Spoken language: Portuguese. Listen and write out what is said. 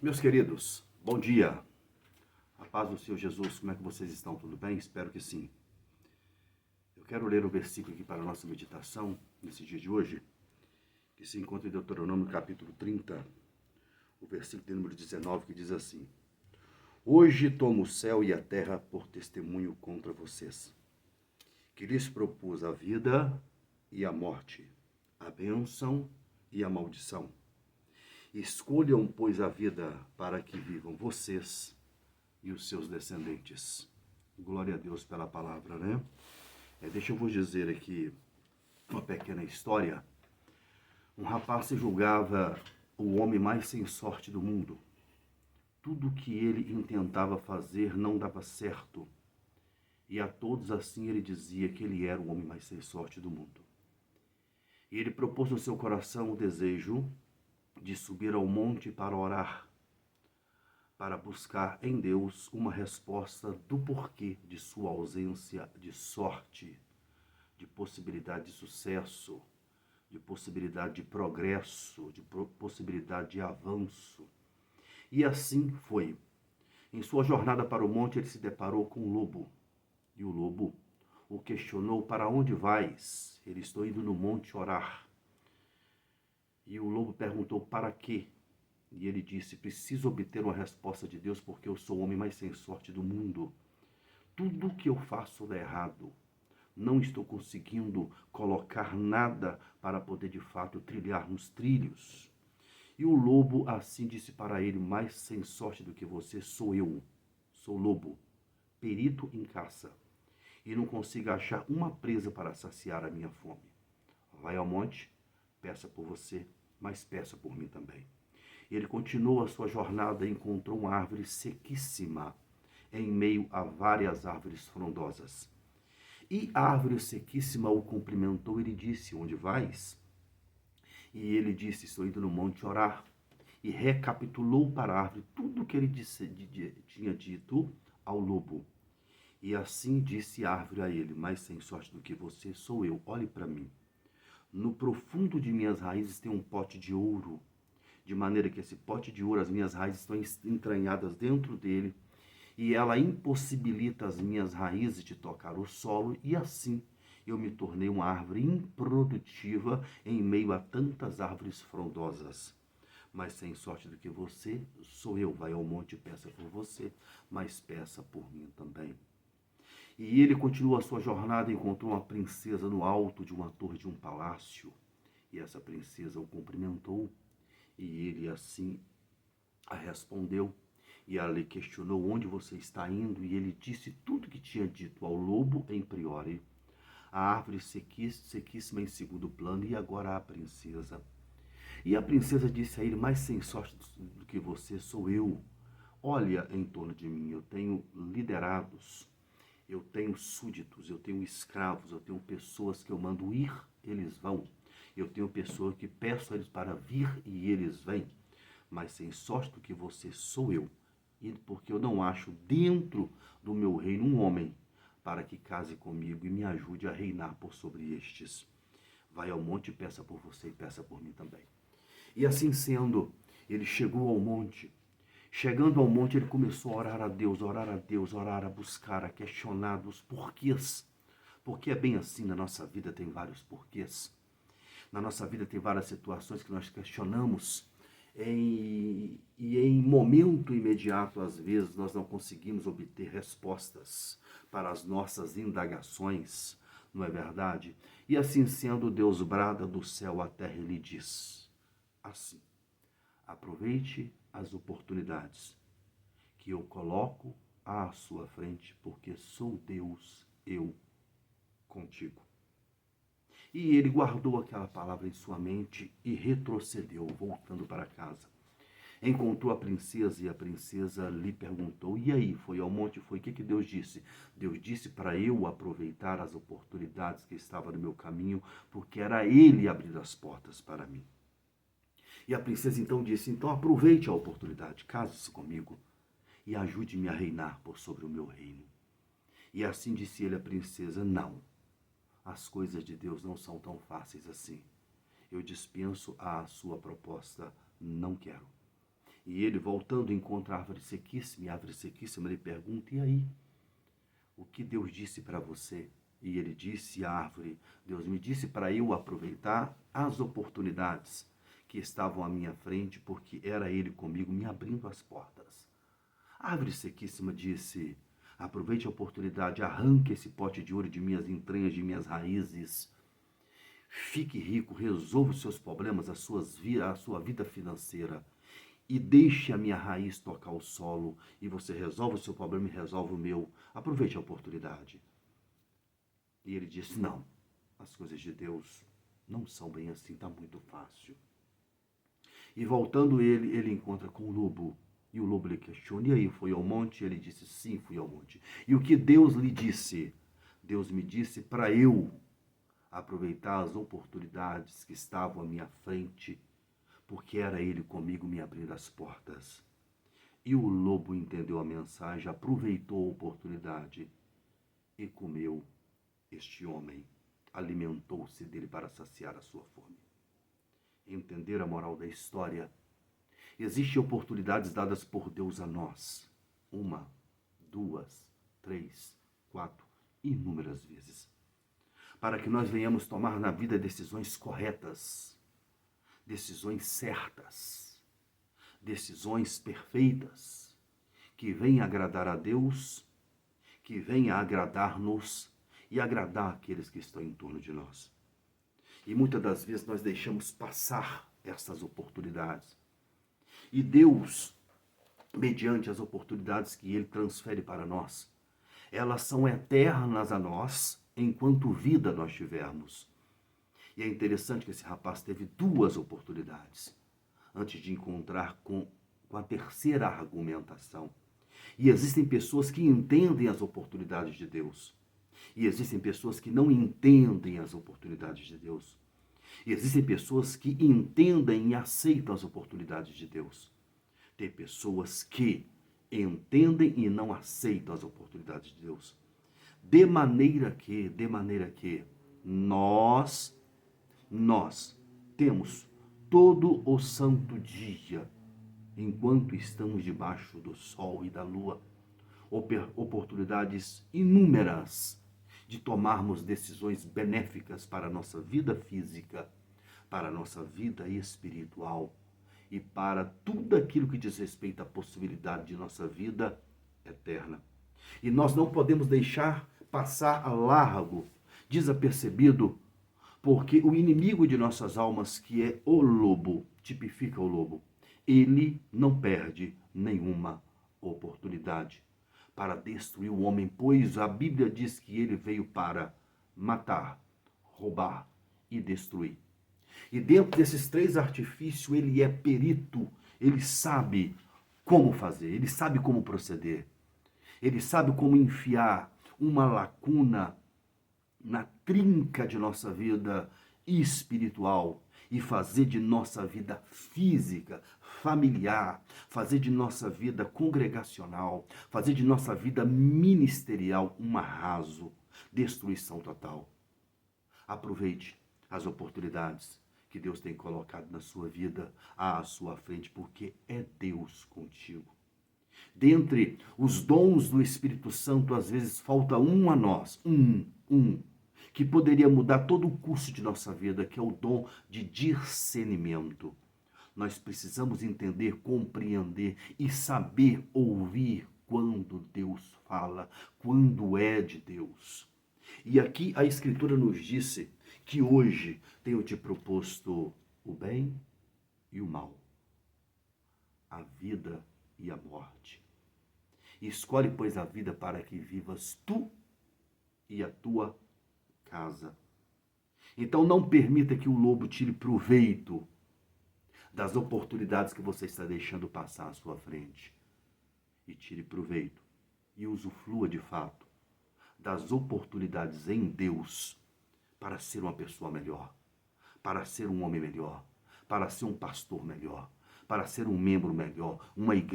Meus queridos, bom dia. A paz do Senhor Jesus, como é que vocês estão? Tudo bem? Espero que sim. Eu quero ler o versículo aqui para a nossa meditação nesse dia de hoje, que se encontra em Deuteronômio capítulo 30, o versículo de número 19, que diz assim: Hoje tomo o céu e a terra por testemunho contra vocês, que lhes propus a vida e a morte, a bênção e a maldição. Escolham, pois, a vida para que vivam vocês e os seus descendentes. Glória a Deus pela palavra, né? Deixa eu vos dizer aqui uma pequena história. Um rapaz se julgava o homem mais sem sorte do mundo. Tudo que ele intentava fazer não dava certo. E a todos assim ele dizia que ele era o homem mais sem sorte do mundo. E ele propôs no seu coração o desejo de subir ao monte para orar, para buscar em Deus uma resposta do porquê de sua ausência de sorte, de possibilidade de sucesso, de possibilidade de progresso, de possibilidade de avanço. E assim foi. Em sua jornada para o monte, ele se deparou com um lobo. E o lobo o questionou: Para onde vais? Ele: Estou indo no monte orar. E o lobo perguntou: Para quê? E ele disse: Preciso obter uma resposta de Deus, porque eu sou o homem mais sem sorte do mundo. Tudo que eu faço dá errado. Não estou conseguindo colocar nada para poder de fato trilhar nos trilhos. E o lobo assim disse para ele: Mais sem sorte do que você sou eu. Sou lobo, perito em caça, e não consigo achar uma presa para saciar a minha fome. Vai ao monte, peça por você, mas peça por mim também. Ele continuou a sua jornada e encontrou uma árvore sequíssima, em meio a várias árvores frondosas. E a árvore sequíssima o cumprimentou e lhe disse: Onde vais? E ele disse: Estou indo no monte orar. E recapitulou para a árvore tudo o que ele tinha dito ao lobo. E assim disse a árvore a ele: Mais sem sorte do que você sou eu. Olhe para mim. No profundo de minhas raízes tem um pote de ouro, de maneira que esse pote de ouro, as minhas raízes estão entranhadas dentro dele, e ela impossibilita as minhas raízes de tocar o solo, e assim eu me tornei uma árvore improdutiva em meio a tantas árvores frondosas. Mas sem sorte do que você, sou eu. Vai ao monte e peça por você, mas peça por mim também. E ele continuou a sua jornada e encontrou uma princesa no alto de uma torre de um palácio. E essa princesa o cumprimentou, e ele assim a respondeu. E ela lhe questionou: Onde você está indo? E ele disse tudo que tinha dito ao lobo em priori, a árvore sequíssima em segundo plano, e agora a princesa. E a princesa disse a ele: Mais sem sorte do que você sou eu. Olha em torno de mim, eu tenho liderados, eu tenho súditos, eu tenho escravos, eu tenho pessoas que eu mando ir, eles vão. Eu tenho pessoas que peço a eles para vir e eles vêm. Mas sem sorte do que você sou eu. E porque eu não acho dentro do meu reino um homem para que case comigo e me ajude a reinar por sobre estes. Vai ao monte e peça por você e peça por mim também. E assim sendo, ele chegou ao monte. Chegando ao monte, ele começou a orar a Deus, orar a Deus, orar, a buscar, a questionar dos porquês. Porque é bem assim, na nossa vida tem vários porquês. Na nossa vida tem várias situações que nós questionamos e em momento imediato, às vezes, nós não conseguimos obter respostas para as nossas indagações, não é verdade? E assim sendo, Deus brada do céu à terra e lhe diz assim: aproveite as oportunidades que eu coloco à sua frente, porque sou Deus, eu contigo. E ele guardou aquela palavra em sua mente e retrocedeu, voltando para casa. Encontrou a princesa e a princesa lhe perguntou: E aí, foi ao monte? Foi? O que Deus disse? Deus disse para eu aproveitar as oportunidades que estavam no meu caminho, porque era ele abrir as portas para mim. E a princesa então disse: Então aproveite a oportunidade, case-se comigo e ajude-me a reinar por sobre o meu reino. E assim disse ele à princesa: Não, as coisas de Deus não são tão fáceis assim. Eu dispenso a sua proposta, não quero. E ele, voltando, encontra a árvore sequíssima, e a árvore sequíssima lhe pergunta: e aí? O que Deus disse para você? E ele disse à árvore: Deus me disse para eu aproveitar as oportunidades que estavam à minha frente, porque era ele comigo me abrindo as portas. A árvore sequíssima disse: aproveite a oportunidade, arranque esse pote de ouro de minhas entranhas, de minhas raízes. Fique rico, resolva os seus problemas, a sua vida financeira. E deixe a minha raiz tocar o solo. E você resolve o seu problema e resolve o meu. Aproveite a oportunidade. E ele disse: não, as coisas de Deus não são bem assim, está muito fácil. E voltando ele encontra com o lobo. E o lobo lhe questiona: e aí, foi ao monte? Ele disse: sim, fui ao monte. E o que Deus lhe disse? Deus me disse para eu aproveitar as oportunidades que estavam à minha frente, porque era ele comigo me abrindo as portas. E o lobo entendeu a mensagem, aproveitou a oportunidade e comeu este homem, alimentou-se dele para saciar a sua fome. Entender a moral da história. Existem oportunidades dadas por Deus a nós. 1, 2, 3, 4, inúmeras vezes. Para que nós venhamos tomar na vida decisões corretas, decisões certas, decisões perfeitas, que venham agradar a Deus, que venham agradar-nos e agradar aqueles que estão em torno de nós. E muitas das vezes nós deixamos passar essas oportunidades. E Deus, mediante as oportunidades que Ele transfere para nós, elas são eternas a nós, enquanto vida nós tivermos. E é interessante que esse rapaz teve 2 oportunidades, antes de encontrar com a terceira argumentação. E existem pessoas que entendem as oportunidades de Deus. E existem pessoas que não entendem as oportunidades de Deus. E existem pessoas que entendem e aceitam as oportunidades de Deus. Tem pessoas que entendem e não aceitam as oportunidades de Deus. De maneira que nós temos todo o santo dia, enquanto estamos debaixo do sol e da lua, oportunidades inúmeras de tomarmos decisões benéficas para a nossa vida física, para a nossa vida espiritual e para tudo aquilo que diz respeito à possibilidade de nossa vida eterna. E nós não podemos deixar passar a largo, desapercebido, porque o inimigo de nossas almas, que é o lobo, tipifica o lobo, ele não perde nenhuma oportunidade para destruir o homem, pois a Bíblia diz que ele veio para matar, roubar e destruir. E dentro desses 3 artifícios, ele é perito, ele sabe como fazer, ele sabe como proceder, ele sabe como enfiar uma lacuna na trinca de nossa vida espiritual e fazer de nossa vida física, familiar, fazer de nossa vida congregacional, fazer de nossa vida ministerial um arraso, destruição total. Aproveite as oportunidades que Deus tem colocado na sua vida, à sua frente, porque é Deus contigo. Dentre os dons do Espírito Santo, às vezes falta um a nós, que poderia mudar todo o curso de nossa vida, que é o dom de discernimento. Nós precisamos entender, compreender e saber ouvir quando Deus fala, quando é de Deus. E aqui a Escritura nos disse que hoje tenho te proposto o bem e o mal, a vida e a morte. Escolhe, pois, a vida para que vivas tu e a tua casa. Então não permita que o lobo tire proveito das oportunidades que você está deixando passar à sua frente. E tire proveito e usufrua de fato das oportunidades em Deus para ser uma pessoa melhor, para ser um homem melhor, para ser um pastor melhor, para ser um membro melhor, uma igreja